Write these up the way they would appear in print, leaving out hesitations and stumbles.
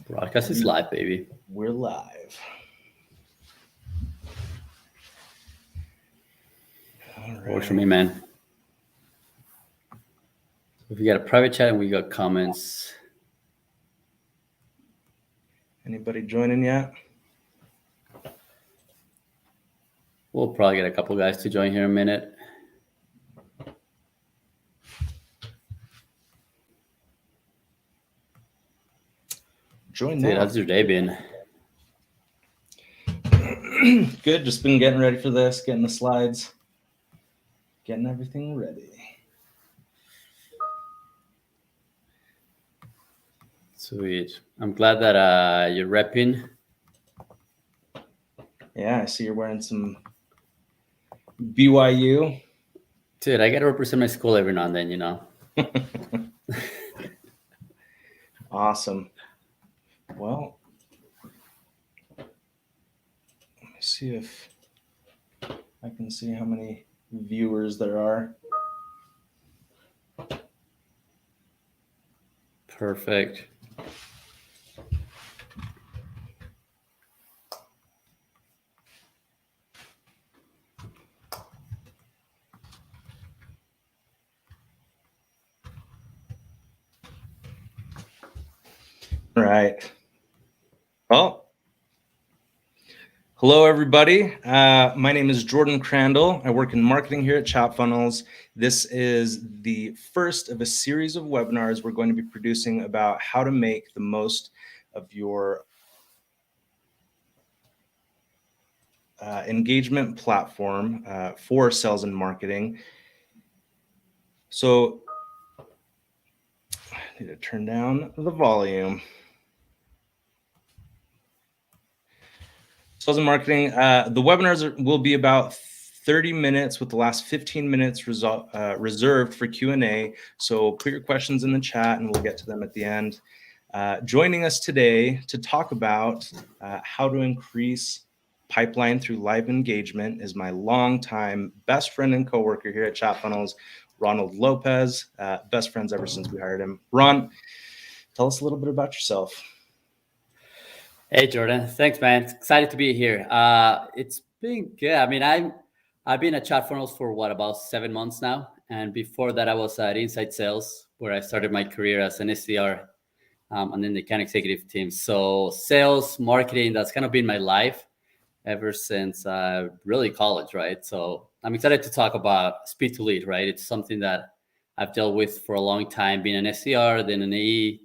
Broadcast is live, baby. We're live. All right. Works for me, man. If we got a private chat and we got comments. Anybody joining yet? We'll probably get a couple guys to join here in a minute. Join now. How's your day been? Good. Just been getting ready for this, getting the slides, getting everything ready. Sweet. I'm glad that you're repping. Yeah, I see you're wearing some BYU. Dude, I got to represent my school every now and then, you know. Awesome. Well, let me see if I can see how many viewers there are. Perfect. All right. Well, hello, everybody. My name is Jordan Crandall. I work in marketing here at Chat Funnels. This is the first of a series of webinars we're going to be producing about how to make the most of your engagement platform for sales and marketing. So I need to turn down the volume. Sales and marketing, the webinars will be about 30 minutes with the last 15 minutes reserved for Q&A. So put your questions in the chat and we'll get to them at the end. Joining us today to talk about how to increase pipeline through live engagement is my longtime best friend and coworker here at Chat Funnels, Ronald Lopez. Best friends ever since we hired him. Ron, tell us a little bit about yourself. Hey, Jordan. Thanks, man. Excited to be here. It's been good. I mean, I've been at Chat Funnels for about 7 months now. And before that, I was at Inside Sales, where I started my career as an SDR and then the account executive team. So sales, marketing, that's kind of been my life ever since really college, right? So I'm excited to talk about speed to lead, right? It's something that I've dealt with for a long time, being an SDR, then an AE,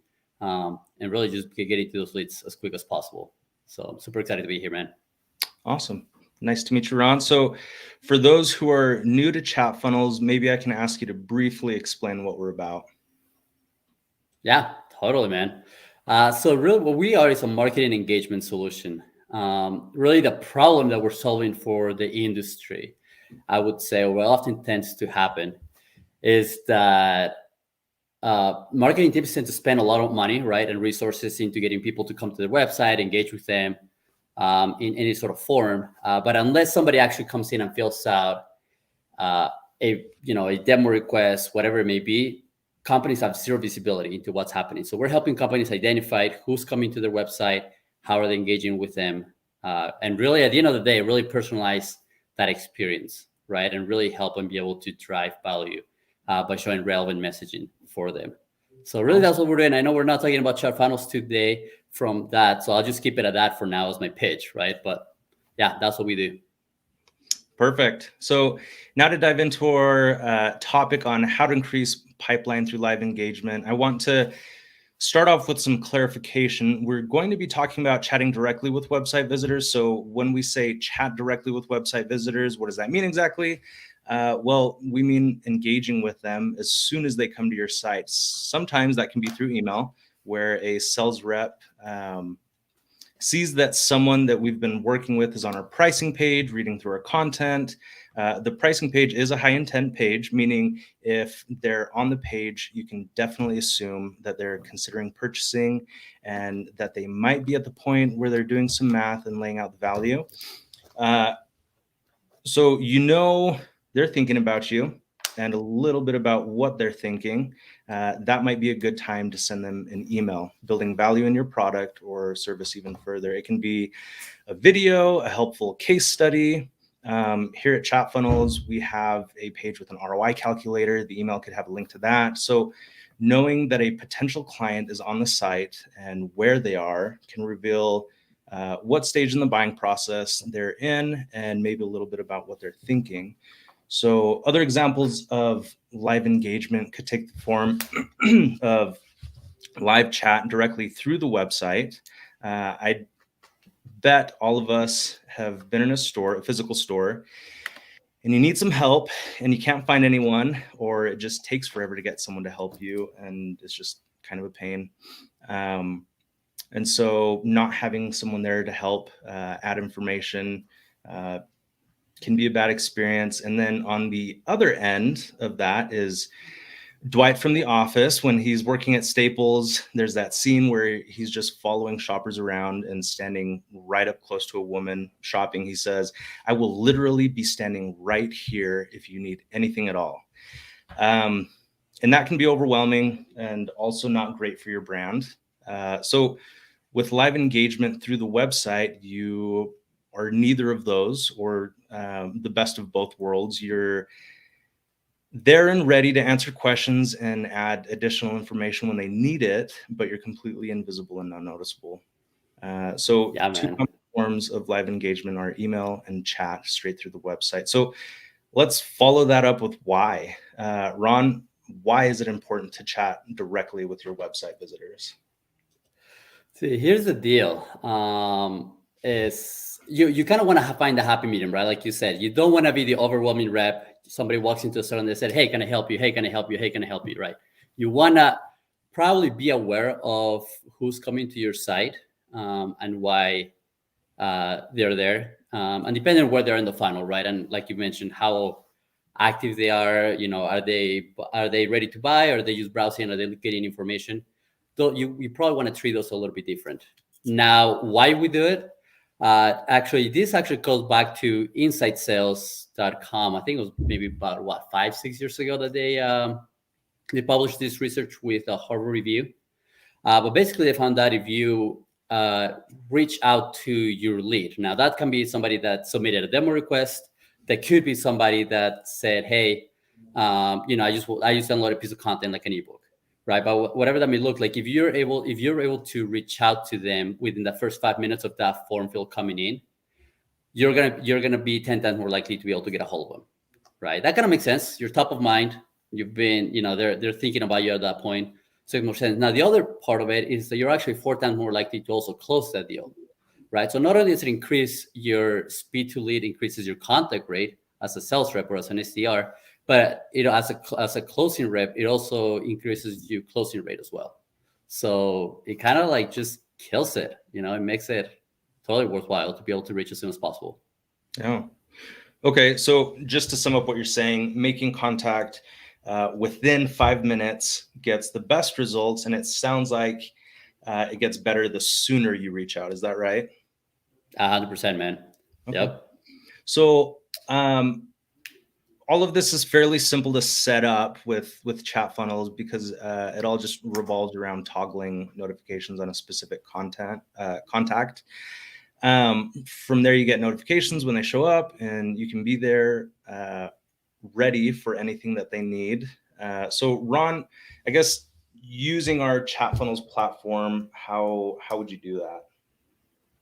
and really just getting to those leads as quick as possible. So I'm super excited to be here, man. Awesome. Nice to meet you, Ron. So for those who are new to Chat Funnels, maybe I can ask you to briefly explain what we're about. Yeah, totally, man. So really what we are is a marketing engagement solution. Really the problem that we're solving for the industry, I would say, what often tends to happen is that marketing teams tend to spend a lot of money, right, and resources into getting people to come to their website, engage with them in any sort of form. But unless somebody actually comes in and fills out a demo request, whatever it may be, companies have zero visibility into what's happening. So we're helping companies identify who's coming to their website, how are they engaging with them, and really at the end of the day, really personalize that experience, right, and really help them be able to drive value by showing relevant messaging for them. So really that's what we're doing. I know we're not talking about Chat Funnels today from that, so I'll just keep it at that for now as my pitch, right? But yeah, that's what we do. Perfect. So now to dive into our topic on how to increase pipeline through live engagement, I want to start off with some clarification. We're going to be talking about chatting directly with website visitors. So when we say chat directly with website visitors, what does that mean exactly? Well, we mean engaging with them as soon as they come to your site. Sometimes that can be through email, where a sales rep sees that someone that we've been working with is on our pricing page, reading through our content. The pricing page is a high intent page, meaning if they're on the page, you can definitely assume that they're considering purchasing and that they might be at the point where they're doing some math and laying out the value. So they're thinking about you and a little bit about what they're thinking. that might be a good time to send them an email, building value in your product or service even further. It can be a video, a helpful case study. Here at Chat Funnels, we have a page with an ROI calculator. The email could have a link to that. So knowing that a potential client is on the site and where they are can reveal what stage in the buying process they're in and maybe a little bit about what they're thinking. So other examples of live engagement could take the form of live chat directly through the website. I bet all of us have been in a store, a physical store, and you need some help and you can't find anyone, or it just takes forever to get someone to help you, and it's just kind of a pain. And so not having someone there to help add information can be a bad experience. And then on the other end of that is Dwight from The Office. When he's working at Staples, there's that scene where he's just following shoppers around and standing right up close to a woman shopping. He says, "I will literally be standing right here if you need anything at all." And that can be overwhelming and also not great for your brand. So with live engagement through the website, you are neither of those, or the best of both worlds. You're there and ready to answer questions and add additional information when they need it, but you're completely invisible and unnoticeable. So Yeah, two man. common forms of live engagement are email and chat straight through the website. So let's follow that up with why. Ron, why is it important to chat directly with your website visitors? See, here's the deal. Is you kind of want to find the happy medium, right? Like you said, you don't want to be the overwhelming rep. Somebody walks into a store and they said, "Hey, can I help you? Hey, can I help you? Hey, can I help you?" Right? You want to probably be aware of who's coming to your site, and why they're there, and depending on where they're in the funnel, right? And like you mentioned, how active they are. Are they ready to buy? Or are they just browsing? Are they getting information? Though you probably want to treat those a little bit different. Now, why we do it? Actually, this actually goes back to insightsales.com. I think it was maybe about 5-6 years ago that they published this research with a Harvard review. But basically, they found that if you reach out to your lead, now that can be somebody that submitted a demo request. That could be somebody that said, "Hey, I just download a piece of content like an ebook." Right, but whatever that may look like, if you're able to reach out to them within the first 5 minutes of that form fill coming in, you're gonna be 10 times more likely to be able to get a hold of them. Right, that kind of makes sense. You're top of mind. You've been, they're thinking about you at that point, so it makes more sense. Now, the other part of it is that you're actually 4 times more likely to also close that deal. Right, so not only does it increase your speed to lead, increases your contact rate as a sales rep or as an SDR, but as a closing rep, it also increases your closing rate as well. So it kind of like just kills it. It makes it totally worthwhile to be able to reach as soon as possible. Yeah. Okay, so just to sum up what you're saying, making contact within 5 minutes gets the best results, and it sounds like it gets better the sooner you reach out. Is that right? 100%, man. Okay. Yep. So all of this is fairly simple to set up with chat funnels, because it all just revolves around toggling notifications on a specific contact. From there, you get notifications when they show up, and you can be there ready for anything that they need. So Ron, I guess using our chat funnels platform, how would you do that?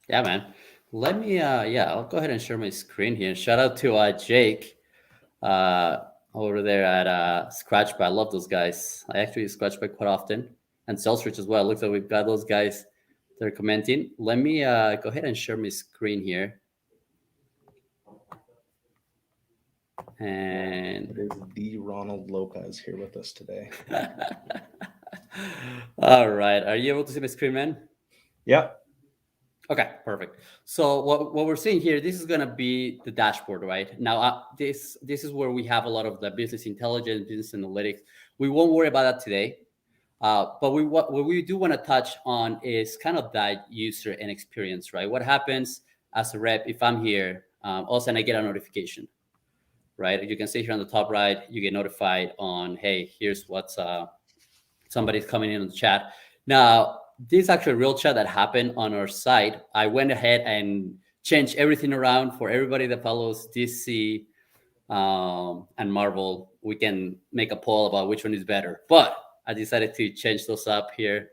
Yeah, man. Let me, I'll go ahead and share my screen here. Shout out to Jake uh, over there at Scratchpad. I love those guys. I actually use Scratchpad quite often, and SalesRich as well. Looks like we've got those guys that are commenting. Let me go ahead and share my screen here. And it is the Ronald Lopez here with us today. All right. Are you able to see my screen, man? Yep. Okay, perfect. So what we're seeing here, this is going to be the dashboard, right? Now, this is where we have a lot of the business intelligence, business analytics. We won't worry about that today. But what we do want to touch on is kind of that user and experience, right? What happens as a rep if I'm here, all of a sudden I get a notification, right? You can see here on the top right, you get notified on, hey, here's what's somebody's coming in on the chat. Now, this is actually a real chat that happened on our site. I went ahead and changed everything around for everybody that follows DC and Marvel. We can make a poll about which one is better, but I decided to change those up here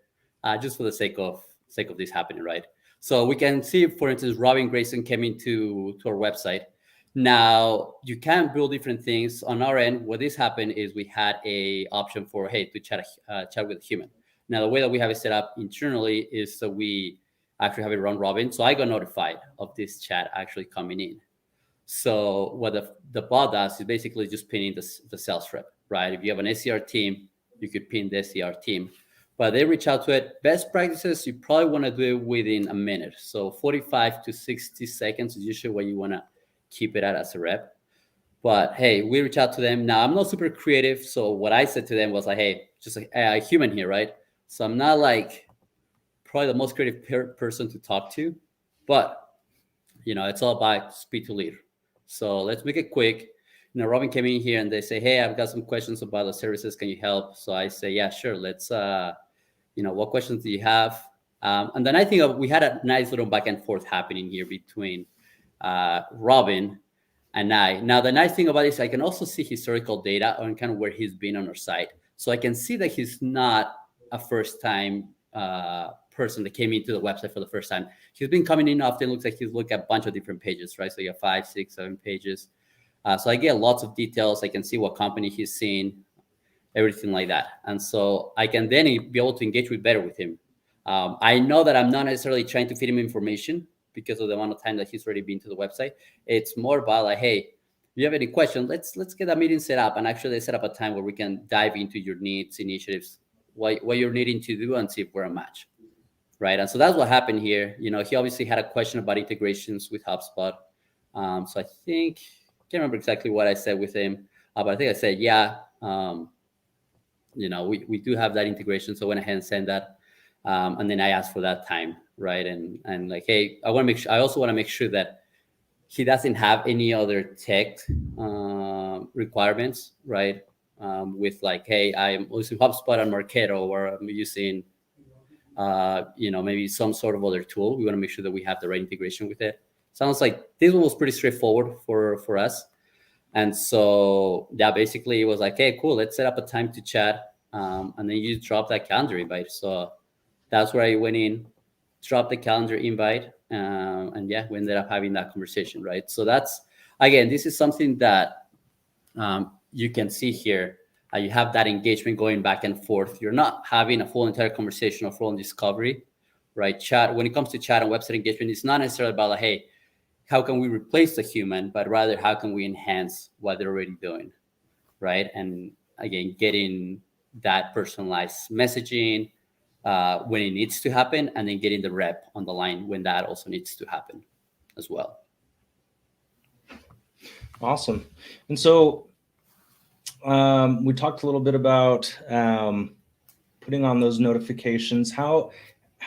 just for the sake of this happening, right? So we can see, for instance, Robin Grayson came into our website. Now you can build different things on our end. What this happened is we had a option for, hey, to chat with a human. Now the way that we have it set up internally is so we actually have it run Robin. So I got notified of this chat actually coming in. So what the bot does is basically just pinning the sales rep, right? If you have an SDR team, you could pin the SDR team. But they reach out to it. Best practices, you probably want to do it within a minute. So 45 to 60 seconds is usually what you want to keep it at as a rep. But hey, we reach out to them. Now, I'm not super creative. So what I said to them was like, hey, just a human here, right? So I'm not like probably the most creative person to talk to. But, it's all about speed to lead. So let's make it quick. Robin came in here and they say, hey, I've got some questions about the services. Can you help? So I say, yeah, sure. Let's, what questions do you have? And then I think we had a nice little back and forth happening here between Robin and I. Now, the nice thing about this, I can also see historical data on kind of where he's been on our site. So I can see that he's not a first-time person that came into the website for the first time. He's been coming in often. Looks like he's looked at a bunch of different pages, right? So you have 5, 6, 7 pages. So I get lots of details. I can see what company he's seen, everything like that. And so I can then be able to engage better with him. I know that I'm not necessarily trying to feed him information because of the amount of time that he's already been to the website. It's more about like, hey, if you have any questions, let's get a meeting set up and actually set up a time where we can dive into your needs, initiatives, what you're needing to do, and see if we're a match, right? And so that's what happened here. He obviously had a question about integrations with HubSpot. So I think, can't remember exactly what I said with him, but I think I said, yeah, we do have that integration. So I went ahead and sent that. And then I asked for that time, right? And like, hey, I also want to make sure that he doesn't have any other tech requirements, right? With like, hey, I'm using HubSpot and Marketo, or I'm using, maybe some sort of other tool. We want to make sure that we have the right integration with it. Sounds like this one was pretty straightforward for us. And so, yeah, basically it was like, hey, cool, let's set up a time to chat. And then you drop that calendar invite. So that's where I went in, dropped the calendar invite. And yeah, we ended up having that conversation, right? So that's, again, this is something that you can see here. You have that engagement going back and forth. You're not having a full entire conversation or full discovery, right? Chat, when it comes to chat and website engagement, it's not necessarily about like, hey, how can we replace the human, but rather how can we enhance what they're already doing, right? And again, getting that personalized messaging when it needs to happen, and then getting the rep on the line when that also needs to happen as well. Awesome. And so we talked a little bit about putting on those notifications. How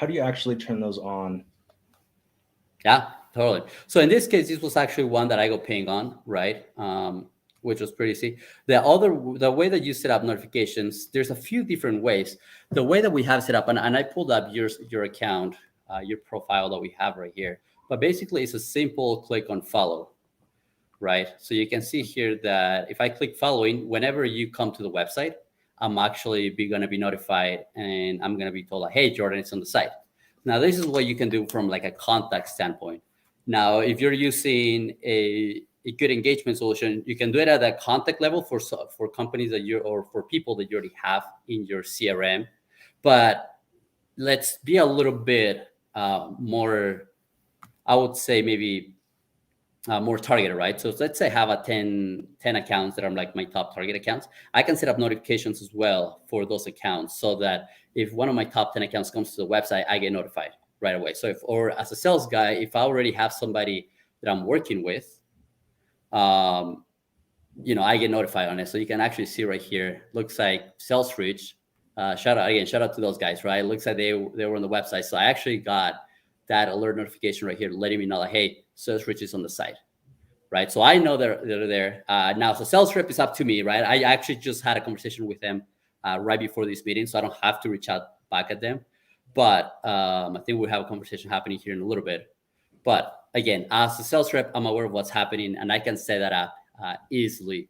do you actually turn those on? Yeah, totally. So in this case, this was actually one that I got ping on, right? Which was pretty easy. The way that you set up notifications, there's a few different ways. The way that we have set up, and I pulled up your account, your profile that we have right here. But basically, it's a simple click on follow, right? So you can see here that if I click following, whenever you come to the website, I'm actually going to be notified, and I'm going to be told, like, hey, Jordan, it's on the site. Now, this is what you can do from like a contact standpoint. Now, if you're using a good engagement solution, you can do it at a contact level for companies or for people that you already have in your CRM. But let's be a little bit more, I would say maybe more targeted, right? So let's say I have 10 accounts that are like my top target accounts. I can set up notifications as well for those accounts so that if one of my top 10 accounts comes to the website, I get notified right away. So or as a sales guy, if I already have somebody that I'm working with, I get notified on it. So you can actually see right here, looks like sales reach. Shout out to those guys, right? It looks like they were on the website. So I actually got that alert notification right here letting me know like, hey, sales reach is on the site, right? So I know they're there. Now, so sales rep is up to me, right? I actually just had a conversation with them right before this meeting, so I don't have to reach out back at them. But I think we have a conversation happening here in a little bit. But again, as a sales rep, I'm aware of what's happening, and I can set that up easily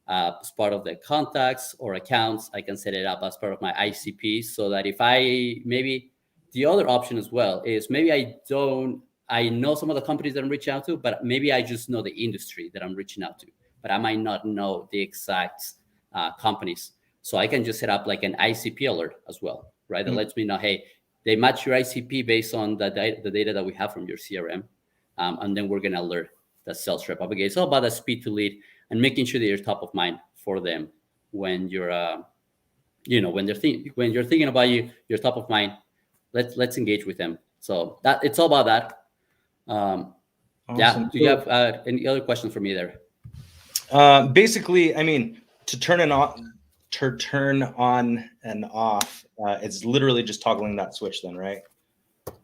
as part of the contacts or accounts. I can set it up as part of my ICP, so that if I maybe the other option as well is maybe I know some of the companies that I'm reaching out to, but maybe I just know the industry that I'm reaching out to, but I might not know the exact companies. So I can just set up like an ICP alert as well, right? That lets me know, hey, they match your ICP based on the data that we have from your CRM. And then we're going to alert the sales rep. Again, it's all about the speed to lead and making sure that you're top of mind for them when you're, when you're thinking about you're top of mind. Let's engage with them. So that it's all about that. Awesome. Yeah. Do you have any other questions for me there? Basically, I mean, to turn on and off, it's literally just toggling that switch then, right?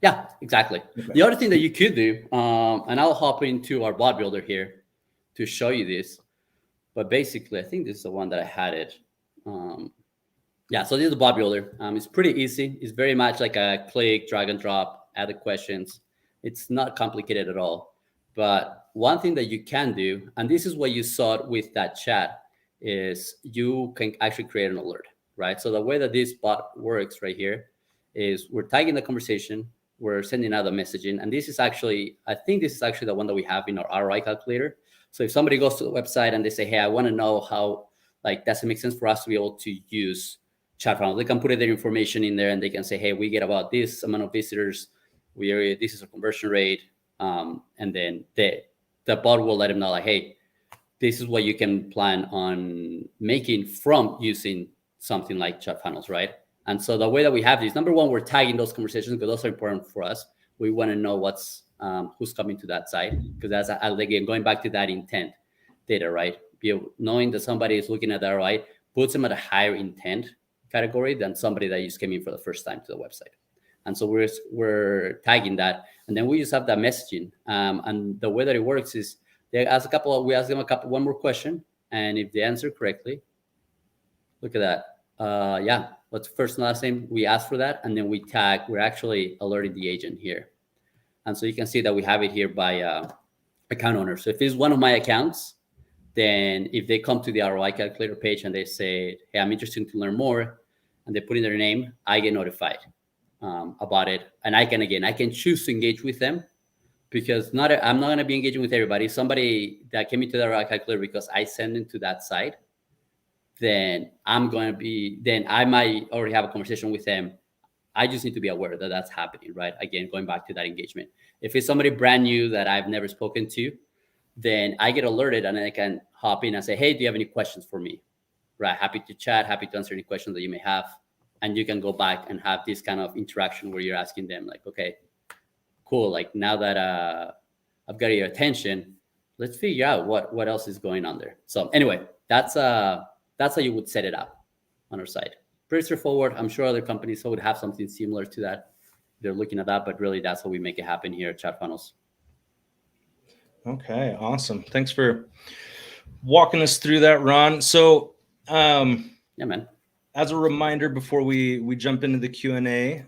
Yeah, exactly. Okay. The other thing that you could do, and I'll hop into our bot builder here to show you this, but basically, I think this is the one that I had it. Yeah, so this is the bot builder. It's pretty easy. It's very much like a click, drag and drop, add the questions. It's not complicated at all. But one thing that you can do, and this is what you saw with that chat, is you can actually create an alert, right? So the way that this bot works right here is we're tagging the conversation, we're sending out a messaging, and this is actually, I think this is actually the one that we have in our ROI calculator. So if somebody goes to the website and they say, hey, I want to know how, like, does it make sense for us to be able to use chat funnels? They can put their information in there and they can say, hey, we get about this amount of visitors. This is a conversion rate. And then the bot will let them know, like, hey, this is what you can plan on making from using something like chat funnels, right? And so the way that we have this, number one, we're tagging those conversations because those are important for us. We want to know who's coming to that site, because that's, again, going back to that intent data, right? Knowing that somebody is looking at that, right, puts them at a higher intent category than somebody that just came in for the first time to the website. And so we're tagging that, and then we just have that messaging. And the way that it works is we ask them one more question, and if they answer correctly, look at that. Yeah, what's first and last name? We ask for that, and then we tag. We're actually alerting the agent here, and so you can see that we have it here by account owner. So if it's one of my accounts, then if they come to the ROI calculator page and they say, hey, I'm interested to learn more, and they put in their name, I get notified about it. And I can choose to engage with them, because I'm not going to be engaging with everybody. Somebody that came into the ROI calculator because I send them to that site, then I might already have a conversation with them. I just need to be aware that that's happening, right? Again, going back to that engagement. If it's somebody brand new that I've never spoken to, then I get alerted and I can hop in and say, hey, do you have any questions for me? Right? Happy to chat, happy to answer any questions that you may have. And you can go back and have this kind of interaction where you're asking them, like, okay, cool. Like, now that I've got your attention, let's figure out what else is going on there. So anyway, that's how you would set it up on our site. Pretty straightforward. I'm sure other companies would have something similar to that. They're looking at that, but really that's how we make it happen here at Chat Funnels. Okay, awesome. Thanks for walking us through that, Ron. So, yeah, man. As a reminder, before we jump into the Q&A,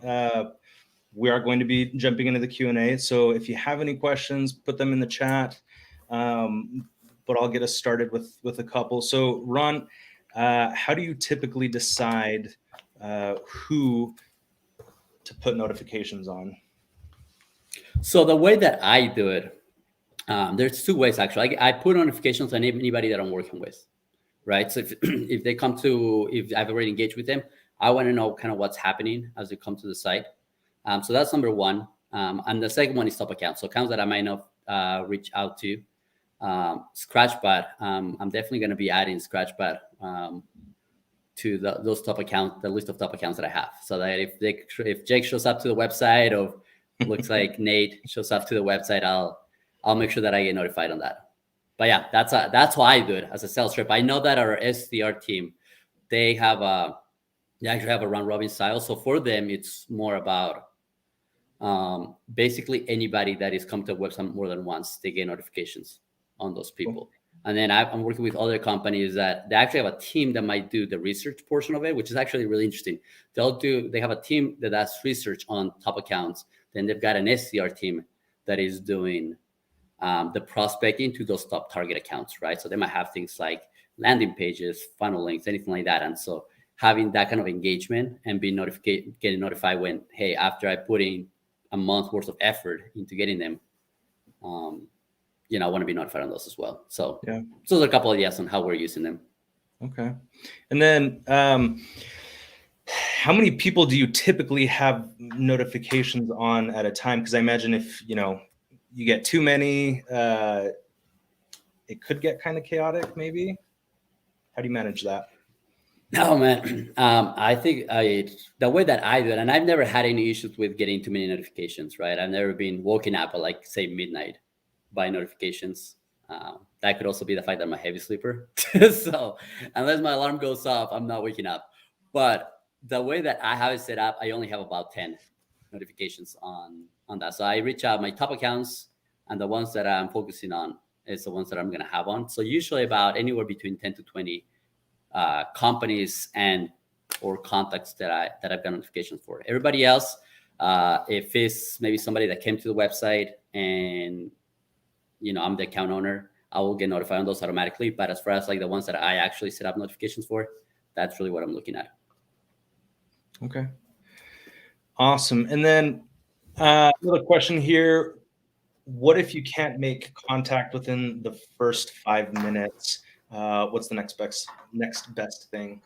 we are going to be jumping into the Q&A. So if you have any questions, put them in the chat. But I'll get us started with a couple. So, Ron, how do you typically decide who to put notifications on? So the way that I do it, there's two ways, actually. I put notifications on anybody that I'm working with, right? So if they come if I've already engaged with them, I want to know kind of what's happening as they come to the site. So that's number one. And the second one is top accounts. So accounts that I might not reach out to. Scratchpad, I'm definitely going to be adding Scratchpad to those top accounts, the list of top accounts that I have. So that if Jake shows up to the website, or looks like Nate shows up to the website, I'll make sure that I get notified on that. But yeah, that's how I do it as a sales rep. I know that our SDR team, they actually have a round robin style. So for them, it's more about basically anybody that is come to the website more than once, they get notifications on those people. And then I'm working with other companies that they actually have a team that might do the research portion of it, which is actually really interesting. They have a team that does research on top accounts. Then they've got an SDR team that is doing the prospecting to those top target accounts, right? So they might have things like landing pages, funnel links, anything like that. And so having that kind of engagement and getting notified when, hey, after I put in a month worth of effort into getting them, I want to be notified on those as well. So Yeah. so there's a couple of ideas on how we're using them. Okay. And then how many people do you typically have notifications on at a time? Because I imagine if, you get too many, it could get kind of chaotic maybe. How do you manage that? No, man. I think the way that I do it, and I've never had any issues with getting too many notifications, right? I've never been woken up at like, say, midnight by notifications. That could also be the fact that I'm a heavy sleeper. So unless my alarm goes off, I'm not waking up. But the way that I have it set up, I only have about 10 notifications on that. So I reach out my top accounts, and the ones that I'm focusing on is the ones that I'm going to have on. So usually about anywhere between 10 to 20 companies and or contacts that I've got notifications for. Everybody else, if it's maybe somebody that came to the website and I'm the account owner, I will get notified on those automatically. But as far as like the ones that I actually set up notifications for, that's really what I'm looking at. Okay. Awesome. And then another question here. What if you can't make contact within the first 5 minutes? What's the next best thing?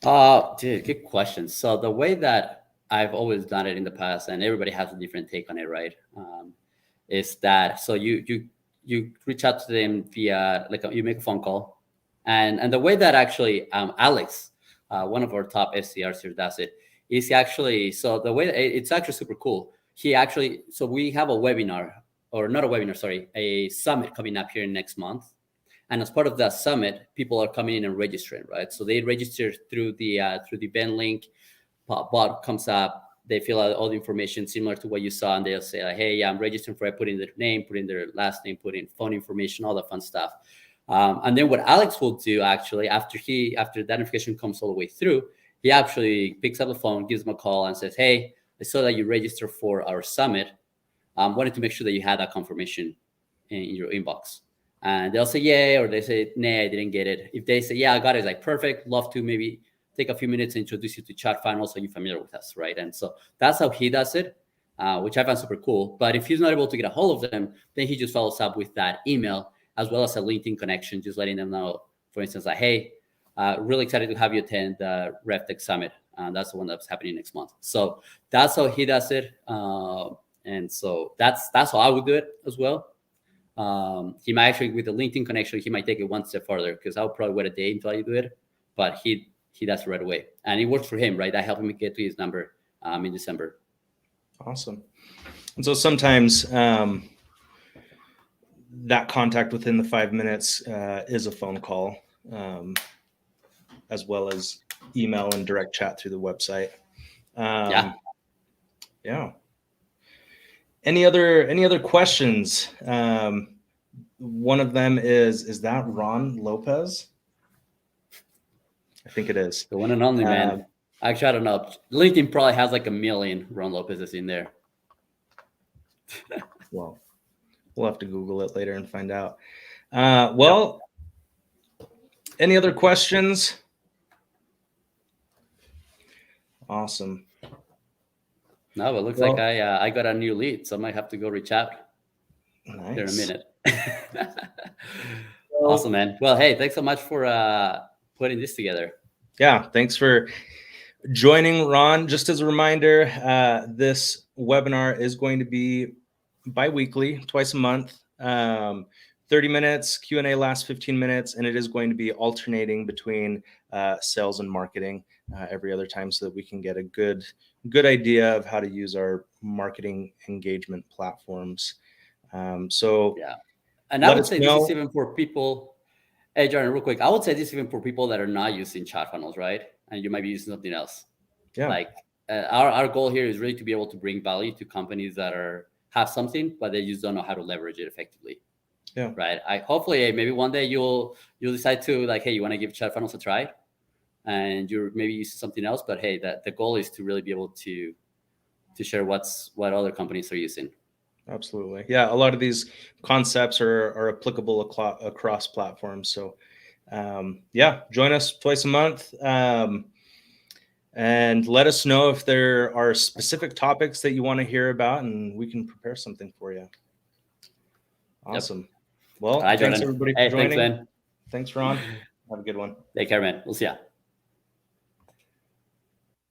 Dude, good question. So the way that I've always done it in the past, and everybody has a different take on it, right? Is that so you reach out to them via you make a phone call, and the way that actually Alex, one of our top SDRs here, does it is actually so the way it's actually super cool. So we have a webinar, or not a webinar, sorry, a summit coming up here next month. And as part of that summit, people are coming in and registering, right? So they register through the event link. Bot comes up, they fill out all the information similar to what you saw, and they'll say, like, hey, I'm registering for it, put in their name, put in their last name, put in phone information, all the fun stuff. And then what Alex will do actually after that notification comes all the way through, he actually picks up the phone, gives them a call, and says, hey, I saw that you registered for our summit. Wanted to make sure that you had that confirmation in your inbox. And they'll say, yeah, or they say, nah, I didn't get it. If they say, yeah, I got it, it's like, perfect. Love to maybe take a few minutes and introduce you to Chat Funnel so you're familiar with us, right? And so that's how he does it, which I find super cool. But if he's not able to get a hold of them, then he just follows up with that email as well as a LinkedIn connection, just letting them know, for instance, like, hey, really excited to have you attend the RevTech Summit. That's the one that's happening next month. So that's how he does it. And so that's how I would do it as well. He might actually, with the LinkedIn connection, he might take it one step further, because I'll probably wait a day until I do it, but he does it right away, and it works for him, right? That helped him get to his number in December. Awesome. And so sometimes that contact within the 5 minutes is a phone call, as well as email and direct chat through the website. Yeah. Any other questions? One of them is that Ron Lopez? I think it is. The one and only, man. Actually, I don't know. LinkedIn probably has like 1 million Ron Lopez's in there. Well, we'll have to Google it later and find out. Any other questions? Awesome. No, it looks like I got a new lead, so I might have to go reach out nice. there in a minute. Awesome, man. Well, hey, thanks so much for putting this together. Yeah, thanks for joining, Ron. Just as a reminder, this webinar is going to be bi-weekly, twice a month. 30 minutes, Q&A lasts 15 minutes, and it is going to be alternating between sales and marketing every other time, so that we can get a good idea of how to use our marketing engagement platforms. Yeah. And I would say this is even for people. Hey, Jordan, real quick. I would say this is even for people that are not using chat funnels, right? And you might be using something else. Yeah. Like our goal here is really to be able to bring value to companies that have something, but they just don't know how to leverage it effectively. Yeah. Right. I hopefully maybe one day you'll decide to like, hey, you want to give chat funnels a try, and you're maybe using something else. But hey, that the goal is to really be able to share what other companies are using. Absolutely. Yeah. A lot of these concepts are applicable across platforms. So, yeah, join us twice a month. And let us know if there are specific topics that you want to hear about, and we can prepare something for you. Awesome. Yep. Well, All right, thanks Jordan. everybody for Hey, thanks, joining. man. Thanks, Ron. Have a good one. Take care, man. We'll see ya.